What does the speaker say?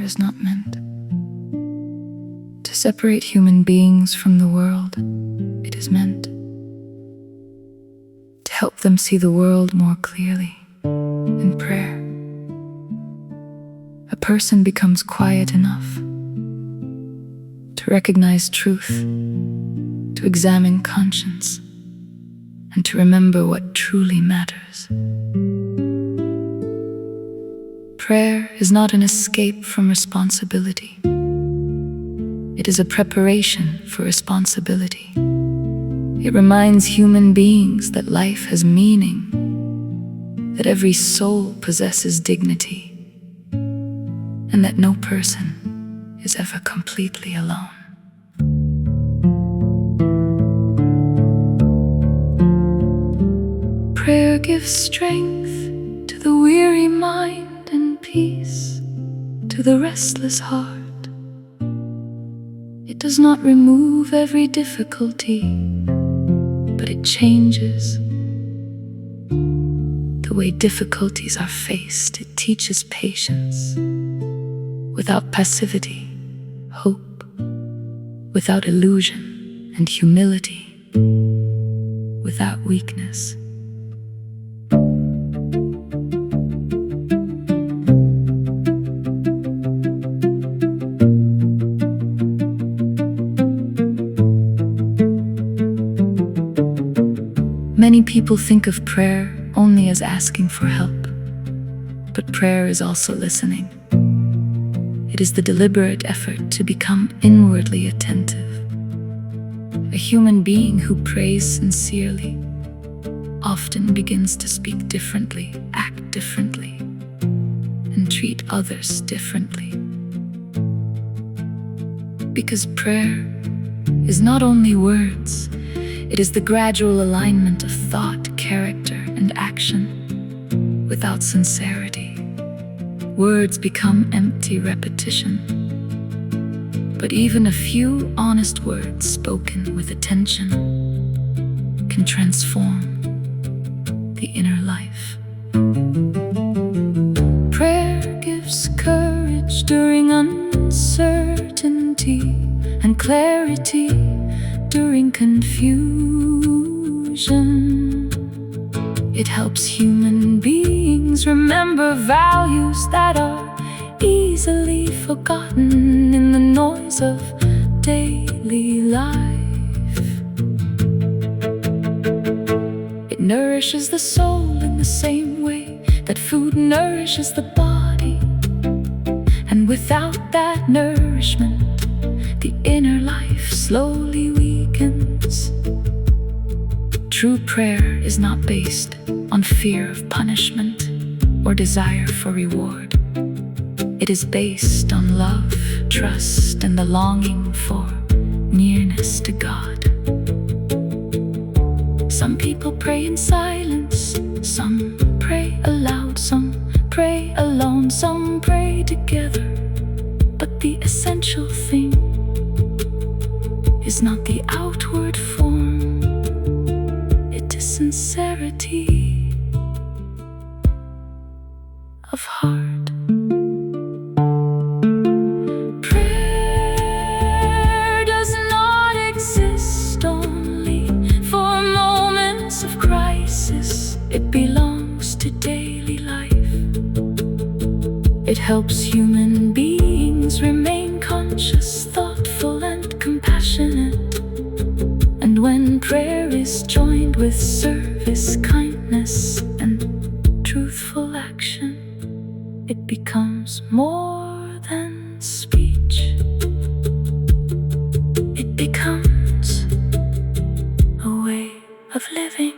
is not meant to separate human beings from the world. It is meant to help them see the world more clearly. In prayer, a person becomes quiet enough to recognize truth, to examine conscience, and to remember what truly matters. Prayer is not an escape from responsibility. It is a preparation for responsibility. It reminds human beings that life has meaning, that every soul possesses dignity, and that no person is ever completely alone. Prayer gives strength to the weary mind and peace to the restless heart. It does not remove every difficulty, but it changes the way difficulties are faced. It teaches patience without passivity, hope without illusion, and humility without weakness. Many people think of prayer only as asking for help, but prayer is also listening. It is the deliberate effort to become inwardly attentive. A human being who prays sincerely often begins to speak differently, act differently, and treat others differently. Because prayer is not only words, it is the gradual alignment of thought, character, and action. Without sincerity, words become empty repetition. But even a few honest words spoken with attention can transform the inner life. Prayer gives courage during uncertainty and clarity during confusion. It helps human beings remember values that are easily forgotten in the noise of daily life. It nourishes the soul in the same way that food nourishes the body. And without that nourishment, the inner life slowly weakens. True prayer is not based on fear of punishment or desire for reward. It is based on love, trust, and the longing for nearness to God. Some people pray in silence, some pray aloud, some pray alone, some pray together. But the essential thing is not the outward form, it is sincerity of heart. Prayer does not exist only for moments of crisis. It belongs to daily life. It helps human beings remain conscious, thoughtful, and compassionate. And when prayer is joined with service, kindness, and truthful action, it becomes more than speech. It becomes a way of living.